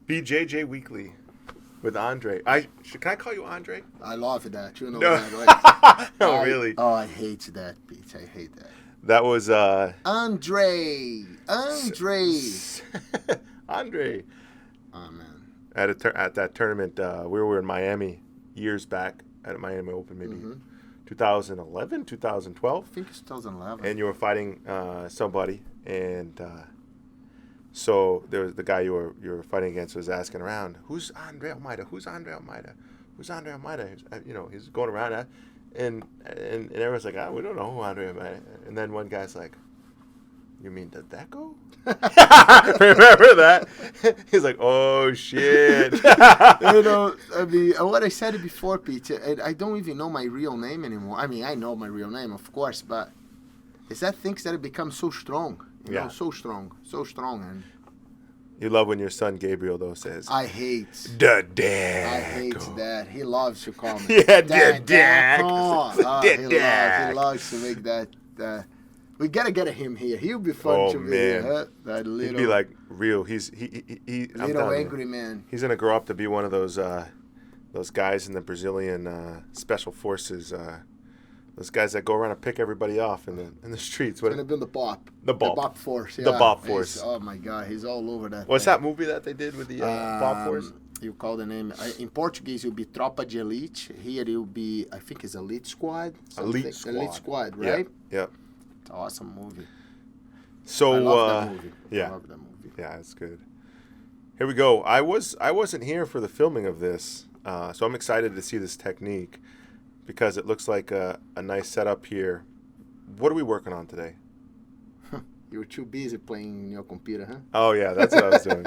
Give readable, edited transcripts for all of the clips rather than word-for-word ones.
BJJ Weekly with Andre. Can I call you Andre? I love that. You know No. that, right? Oh, really? Oh, I hate that, Pete. I hate that. That was Andre. Andre. Oh, man. At that tournament, we were in Miami years back at Miami Open, maybe 2011, 2012. I think it's 2011. And you were fighting somebody, and so there was the guy you were fighting against was asking around, "Who's Andre Almeida? Who's Andre Almeida? Who's Andre Almeida?" He's going around, and everyone's like, "We don't know who Andre Almeida." And then one guy's like, "You mean the Deco?" Remember that? He's like, "Oh shit!" I mean, what I said before, Pete. I don't even know my real name anymore. I mean, I know my real name, of course, but it's that things that it becomes so strong. You know, so strong, and. You love when your son Gabriel though says, "I hate the Deco." I hate that. He loves to call me. Yeah, the Deco. He loves to make that. We gotta get him here. He'll be fun to be here. Huh? That little. He'd be like real. He little angry man. He's gonna grow up to be one of those guys in the Brazilian special forces. Those guys that go around and pick everybody off in the streets. It's gonna be the BOP. The BOP. The BOP force. Yeah. The BOP force. Oh my God, he's all over that. What's that movie that they did with the BOP force? You call the name in Portuguese. It'll be Tropa de Elite. Here it'll be, I think it's Elite Squad. Elite Squad, right? Yep. It's an awesome movie. So I love that movie. yeah, I love that movie. Yeah, it's good. Here we go. I wasn't here for the filming of this, so I'm excited to see this technique because it looks like a nice setup here. What are we working on today? You were too busy playing your computer, huh? Oh yeah, that's what I was doing.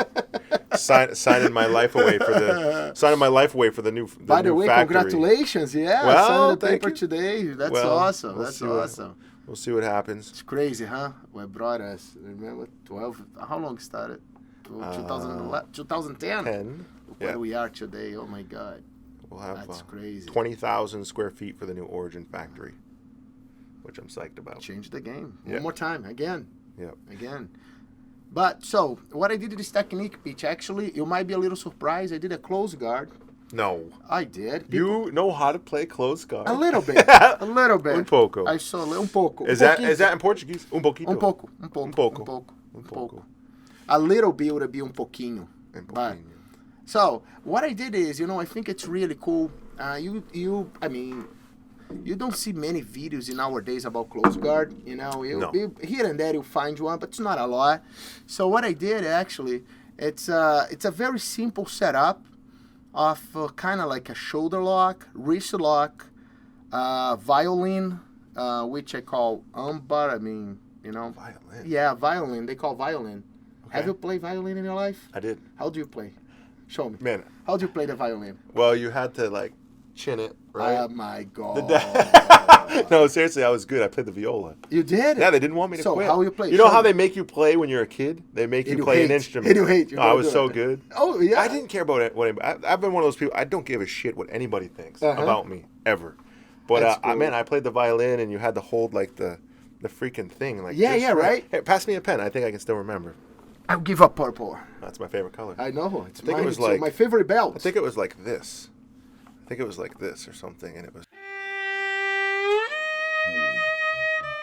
Signing my life away for the new. By the way, factory. Congratulations! Yeah, well, signing the paper today. That's awesome. That's awesome. We'll see what happens. It's crazy, huh? We brought us. Remember, 12. How long started? 2010. 10. Where we are today. Oh my God. We'll have that's crazy. 20,000 square feet for the new Origin factory, which I'm psyched about. Change the game. One more time. Again. Yep. Again. But, so, what I did with this technique, Peach, actually, you might be a little surprised. I did a close guard. No. I did. You know how to play close guard? A little bit. A little bit. Un pouco. I saw un pouco. Is that in Portuguese? Un pouquito. Un pouco. Un pouco. A little bit would be un pouquinho. But, so, what I did is, I think it's really cool. You don't see many videos in nowadays about close guard. You, here and there you'll find one, but it's not a lot. So what I did actually, it's a very simple setup of kind of like a shoulder lock, wrist lock, violin, which I call umbar. Violin. Yeah, violin. They call violin. Okay. Have you played violin in your life? I did. How do you play? Show me. Man. How do you play the violin? Well, you had to chin it, right? Oh my God. No, seriously, I was good. I played the viola. You did? Yeah, they didn't want me to quit. So how you play? You know how they make you play when you're a kid? They make you play an instrument. You hate. I was so good. Oh, yeah. I didn't care about I've been one of those people, I don't give a shit what anybody thinks about me, ever. But, man, I played the violin, and you had to hold, the freaking thing. Right? Hey, pass me a pen. I think I can still remember. I'll give up purple. That's my favorite color. I know. I think it was my favorite belt. I think it was like this. I think it was like this or something, and it was...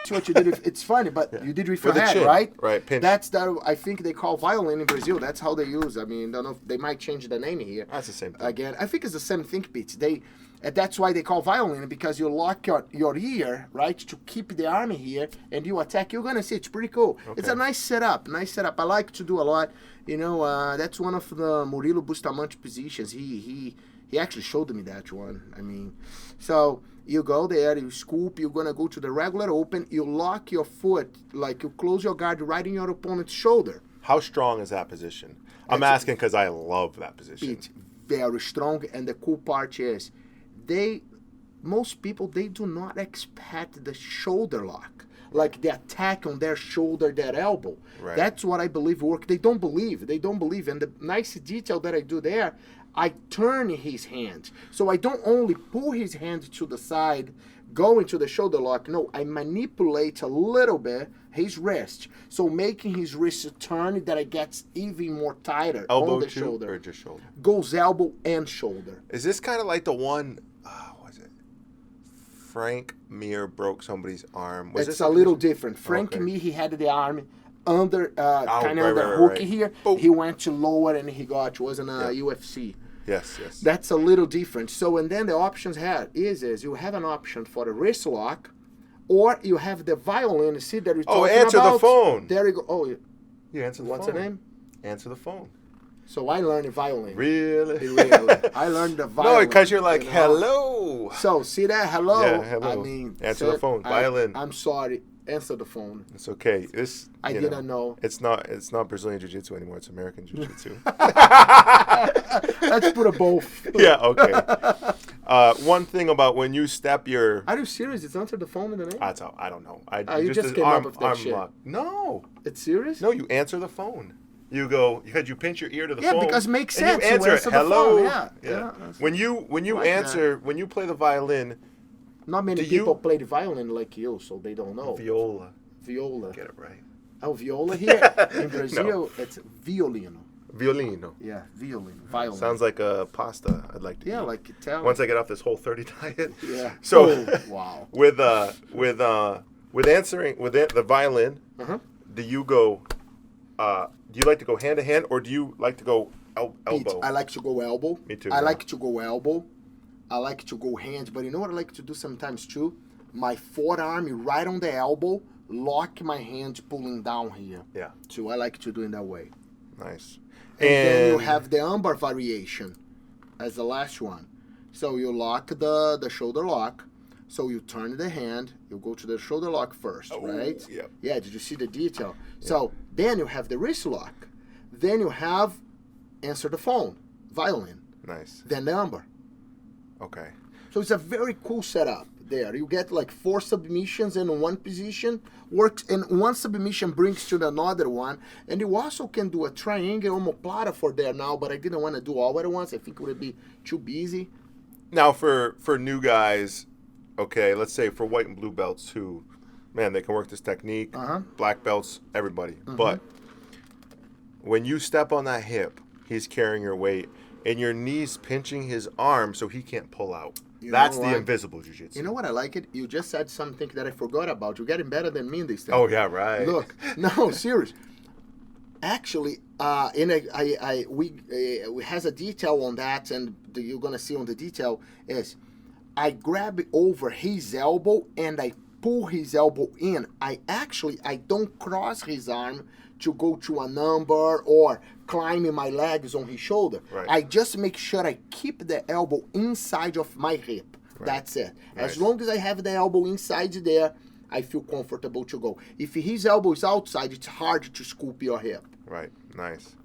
What you did, it's funny, but you did with your hand, chin, right? Right, pinch. That's I think they call violin in Brazil. That's how they use. I mean, don't know if they might change the name here. That's the same thing. Again, I think it's the same thing, Pete. That's why they call violin, because you lock your ear, right, to keep the arm here, and you attack. You're gonna see it's pretty cool. Okay. It's a nice setup. I like to do a lot. That's one of the Murilo Bustamante positions. He actually showed me that one. I mean, so you go there, you scoop, you're going to go to the regular open, you lock your foot, you close your guard right in your opponent's shoulder. How strong is that position? I'm asking because I love that position. It's very strong, and the cool part is most people, they do not expect the shoulder lock, the attack on their shoulder, their elbow. Right. That's what I believe work. They don't believe. And the nice detail that I do there, I turn his hand. So I don't only pull his hand to the side, go into the shoulder lock. No, I manipulate a little bit his wrist. So making his wrist turn that it gets even more tighter Elbow on the too, shoulder. or just shoulder? Goes elbow and shoulder. Is this kind of like the one, what was it? Frank Mir broke somebody's arm. Was It's this a little position? different. Frank Okay. Mir, he had the arm under, kind of right, under right, hook right. here. Boom. He went to lower and he wasn't a Yeah. UFC. Yes, yes. That's a little different. So, and then the options is you have an option for the wrist lock, or you have the violin. See that you're talking answer about? the phone. There you go. Oh, You answer the what's phone. the name? Answer the phone. So I learned the violin. Really? Really. I learned the violin. No, because you're like, you know? hello. So, see that? Hello. Yeah, hello. I mean, Answer sir, the phone. Violin. I'm sorry. Answer the phone. It's okay. This I you didn't know. It's not Brazilian Jiu-Jitsu anymore. It's American Jiu-Jitsu. Let's put a both. Yeah, okay. One thing about when you step your... Are you serious? It's answer the phone in the name? That's how, I don't know. You just came up with that shit. No. It's serious? No, you answer the phone. You go, because you pinch your ear to the Yeah, phone. because it makes and sense. You You answer, answer it. the Hello. phone, yeah. When you like answer, when you play the violin, Not many Do people you- play the violin like you, so they don't know. viola. Viola. Get it right. Oh, viola here? In Brazil, No. it's violino. Violino. Yeah, violin. Violin. Sounds like a pasta I'd like to eat. like Italian. Once I get off this whole 30 diet. Yeah. So Oh, wow. with answering with the violin, Uh-huh. do you go do you like to go hand to hand or do you like to go elbow? I like to go elbow. Me too, I yeah. like to go elbow. I like to go hand, but you know what I like to do sometimes too? My forearm right on the elbow, lock my hand pulling down here. Yeah. So I like to do it that way. Nice. And then you have the umber variation as the last one. So you lock the shoulder lock. So you turn the hand. You go to the shoulder lock first, right? Yep. Yeah, did you see the detail? So then you have the wrist lock. Then you have answer the phone, violin. Nice. Then the umber. Okay. So it's a very cool setup there. You get like 4 submissions in one position, works, and one submission brings to the another one. And you also can do a triangle omoplata for there now, but I didn't want to do all at once. I think it would be too busy. Now for new guys, okay, let's say for white and blue belts who, man, they can work this technique. Uh-huh. Black belts, everybody. But when you step on that hip, he's carrying your weight, and your knee's pinching his arm so he can't pull out. You That's know the what? invisible jiu-jitsu. You know what I like it? You just said something that I forgot about. You're getting better than me in this thing. Oh yeah, right. Look, no, serious. Actually, we has a detail on that, and you're gonna see on the detail is I grab over his elbow and I pull his elbow in. I don't cross his arm to go to a number or climb my legs on his shoulder. Right. I just make sure I keep the elbow inside of my hip. Right. That's it. Nice. As long as I have the elbow inside there, I feel comfortable to go. If his elbow is outside, it's hard to scoop your hip. Right. Nice.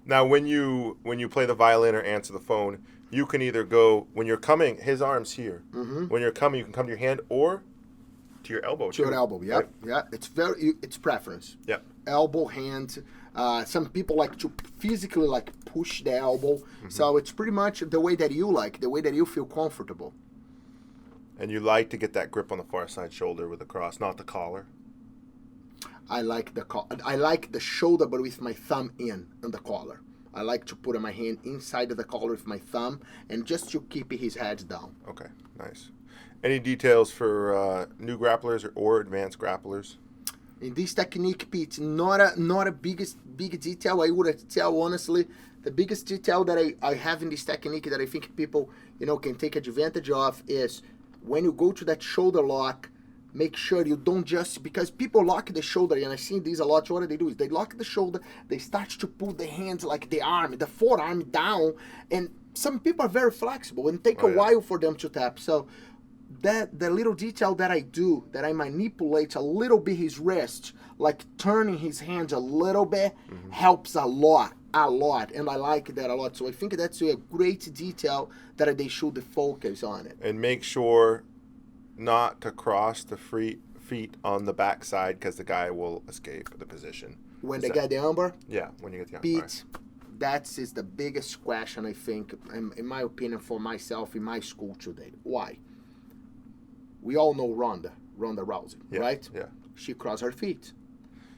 Now, when you play the violin or answer the phone, you can either go when you're coming. His arm's here. Mm-hmm. When you're coming, you can come to your hand or to your elbow. To your elbow, yeah, Right? yeah. It's preference. Yep. Elbow, hand. Some people like to physically like push the elbow. So it's pretty much the way that you like, the way that you feel comfortable. And you like to get that grip on the far side shoulder with the cross, not the collar. I like the shoulder, but with my thumb in the collar. I like to put my hand inside of the collar with my thumb, and just to keep his head down. Okay, nice. Any details for new grapplers or advanced grapplers? In this technique, Pete, not a big detail. I would tell honestly, the biggest detail that I have in this technique that I think people can take advantage of is when you go to that shoulder lock. Make sure you don't just, because people lock the shoulder, and I've seen these a lot. So what they do is they lock the shoulder, they start to pull the hands like the forearm down, and some people are very flexible and take a while for them to tap. So that the little detail that I do, that I manipulate a little bit his wrist, like turning his hands a little bit, helps a lot, and I like that a lot. So I think that's a great detail that they should focus on it. And make sure not to cross the feet on the backside because the guy will escape the position. When they get the umber, Yeah, when you get the Pete, that is the biggest question, I think, in my opinion, for myself in my school today. Why? We all know Ronda Rousey, right? Yeah. She crossed her feet.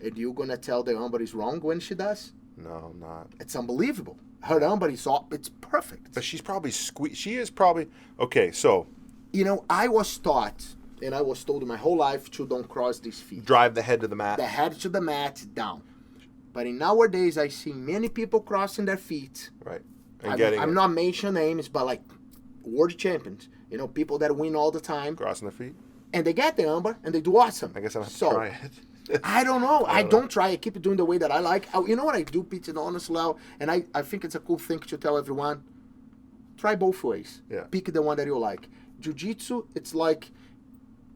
And you going to tell the armbar is wrong when she does? No, I'm not. It's unbelievable. Her armbar is all, it's perfect. But she's probably she is probably, okay, so. You know, I was taught, and I was told my whole life to don't cross these feet. Drive the head to the mat. The head to the mat, down. But in nowadays, I see many people crossing their feet. Right. I'm not mentioning names, but like world champions, you know, people that win all the time. Crossing their feet. And they get the armbar, and they do awesome. I guess I'm going to try it. I don't know. I don't try. I keep it doing the way that I like. You know what I do, Pete, honestly, and I think it's a cool thing to tell everyone. Try both ways. Yeah. Pick the one that you like. Jiu-jitsu, it's like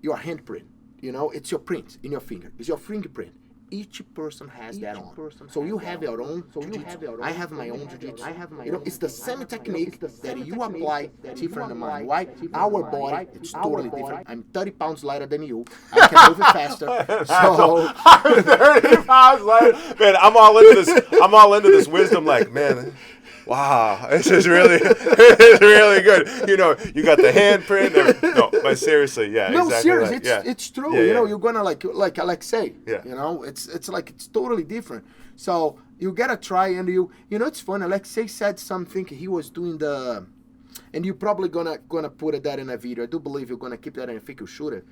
your handprint. You know, it's your print in your finger. It's your fingerprint. Each person has their own. So you have your own jiu-jitsu. I have my own jiu-jitsu. You know, it's the same technique that you apply different than mine. Why? Our body, it's totally different. I'm 30 pounds lighter than you. I can move it faster. So I'm 30 pounds lighter. Man, I'm all into this wisdom. Like, man, wow, this is really, it's really good. You know, you got the handprint. No, but seriously, yeah, no, exactly. seriously, it's true. You know, you're gonna like Alexei. Yeah. You know, it's like it's totally different. So you gotta try, and you know, it's fun. Alexei said something. He was doing and you're probably gonna put that in a video. I do believe you're gonna keep that, and I think you should.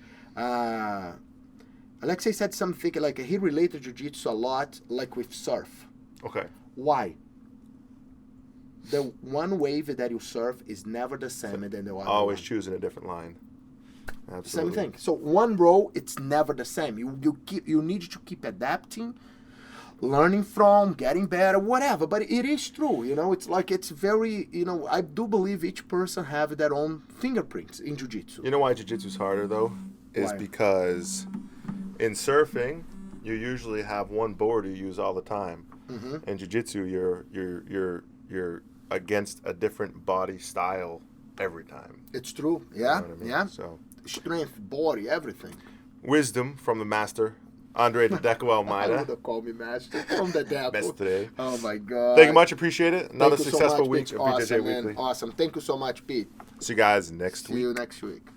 Alexei said something like he related jiu-jitsu a lot, like with surf. Okay. Why? The one wave that you surf is never the same than the other. Always one. choosing a different line. Absolutely. Same thing. So one row, it's never the same. You need to keep adapting, learning from, getting better, whatever. But it is true, you know. It's like it's very, you know. I do believe each person have their own fingerprints in jiu-jitsu. You know why jiu-jitsu is harder though? Is Why? Because in surfing, you usually have one board you use all the time. Mm-hmm. In jiu-jitsu, you're against a different body style every time. It's true. Yeah, You know what I mean? yeah. So, Strength, body, everything. wisdom from the master, Andre the Deco I Almeida. would have called me master from the devil. Best today. Oh my God. Thank you much. Appreciate it. Another Thank you so successful much, week Pete. of BJJ Awesome, man. Weekly. Awesome. Thank you so much, Pete. See you guys next See week. you next week.